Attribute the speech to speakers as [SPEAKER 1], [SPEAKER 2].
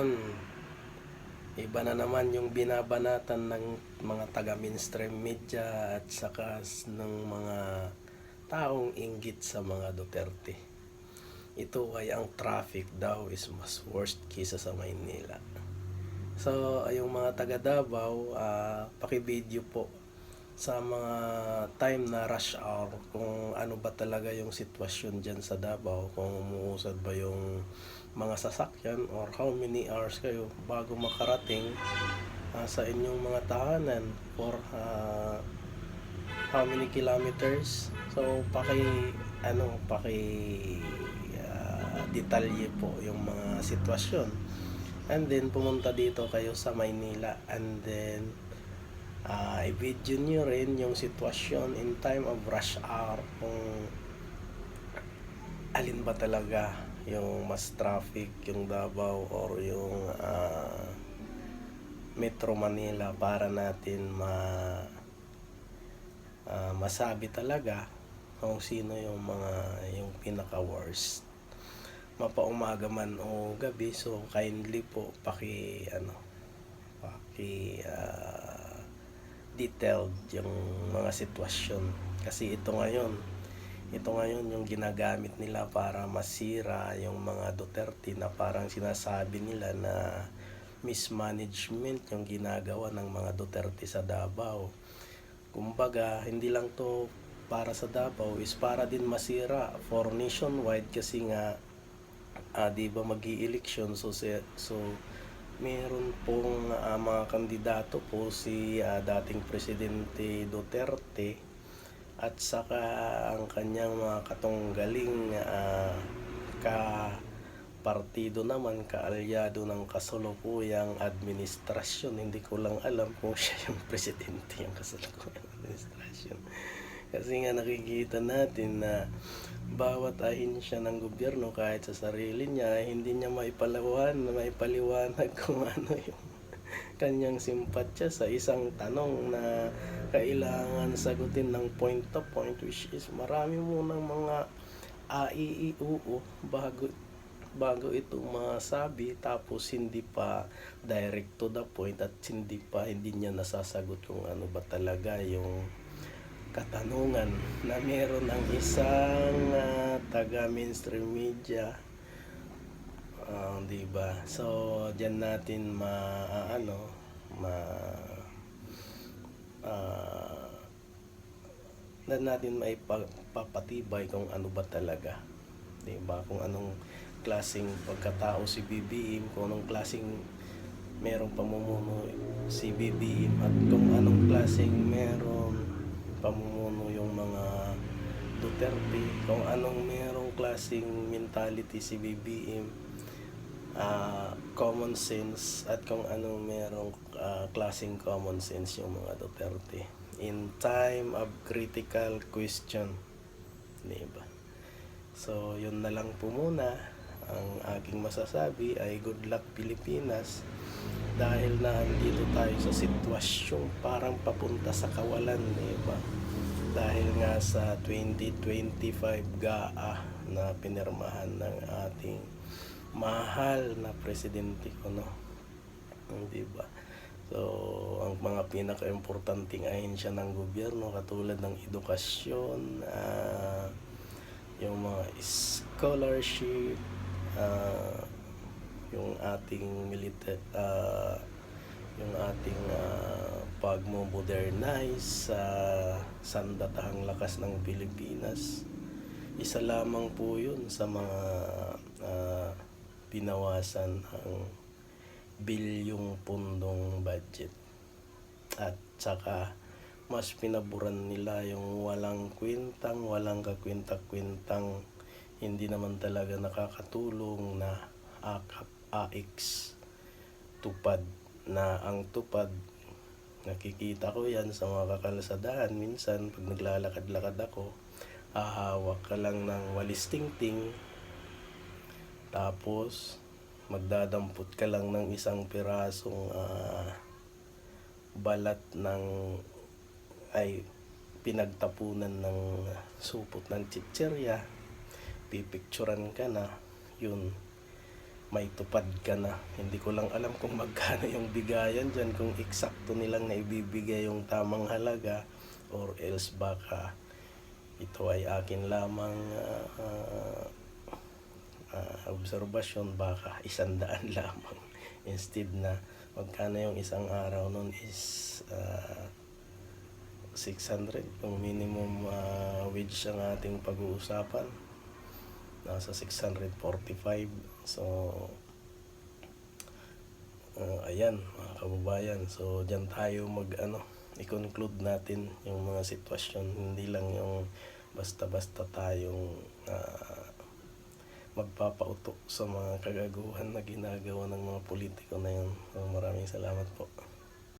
[SPEAKER 1] ngayon, iba na naman yung binabanatan ng mga taga-mainstream media at saka ng mga taong inggit sa mga Duterte. Ito ay ang traffic daw is mas worst kisa sa Maynila. So, yung mga taga Davao, paki-video po sa mga time na rush hour kung ano ba talaga yung sitwasyon dyan sa Davao, kung umuusad ba yung mga sasakyan or how many hours kayo bago makarating sa inyong mga tahanan or how many kilometers. So paki detalye po yung mga sitwasyon, and then pumunta dito kayo sa Maynila, and then i-video nyo rin yung sitwasyon in time of rush hour kung alin ba talaga yung mas traffic, yung Davao or yung Metro Manila, para natin masabi talaga kung sino yung pinaka worst, mapaumaga man o gabi. So kindly po paki detailed yung mga sitwasyon, kasi ito ngayon yung ginagamit nila para masira yung mga Duterte, na parang sinasabi nila na mismanagement yung ginagawa ng mga Duterte sa Davao. Kumbaga, hindi lang to para sa Davao, is para din masira for nationwide, kasi nga di ba magi-election, so meron pong mga kandidato po, si dating Presidente Duterte at saka ang kanyang mga katunggaling partido naman, kaalyado ng kasalukuyang administrasyon. Hindi ko lang alam kung siya yung presidente yung kasalukuyang administrasyon, kasi nga nakikita natin na bawat ahensya ng gobyerno, kahit sa sarili niya, hindi niya maipaliwanag kung ano yung kanyang simpatya sa isang tanong na kailangan sagutin ng point to point, which is marami munang mga aiiuu bago ito masabi, tapos hindi pa direct to the point, at hindi niya nasasagot kung ano ba talaga yung katanungan na meron ang isang taga mainstream media, di ba? So diyan natin maipapatibay kung ano ba talaga, di ba? Kung anong klaseng pagkatao si BBM, kung anong klaseng merong pamumuno si BBM, at kung anong klaseng meron pamumuno yung mga Duterte, kung anong merong klaseng mentality si BBM, common sense, at kung anong merong klaseng common sense yung mga Duterte in time of critical question, diba? So yun na lang po muna ang aking masasabi, ay good luck Pilipinas, dahil na andito tayo sa sitwasyong parang papunta sa kawalan, diba? Dahil nga sa 2025 GAA na pinirmahan ng ating mahal na presidente ko, no? Diba? So ang mga pinaka-importanting ahensya ng gobyerno, katulad ng edukasyon, yung mga scholarship, yung ating pagmo-modernize sa sandatahang lakas ng Pilipinas, isa lamang po yun sa mga binawasan ang bilyong pundong budget. At saka mas pinaburan nila yung walang kwentang, walang kakwenta-kwentang, hindi naman talaga nakakatulong na AX tupad, na ang tupad, nakikita ko yan sa mga kakalsadahan. Minsan pag naglalakad-lakad ako, hahawak ka lang ng walis tingting, tapos magdadampot ka lang ng isang pirasong balat ng pinagtapunan ng supot ng chichirya, pipicturan ka na, yun. may tupad ka na. Hindi ko lang alam kung magkano yung bigayan dyan, kung eksakto nilang naibibigay yung tamang halaga or else baka ito ay akin lamang obserbasyon, baka 100 lamang instead na magkano yung isang araw nun is 600 kung minimum wage ang ating pag-uusapan, nasa 645. So ayan mga kababayan, so dyan tayo i-conclude natin yung mga sitwasyon, hindi lang yung basta-basta tayong magpapauto sa mga kagaguhan na ginagawa ng mga politiko na yun. So, maraming salamat po.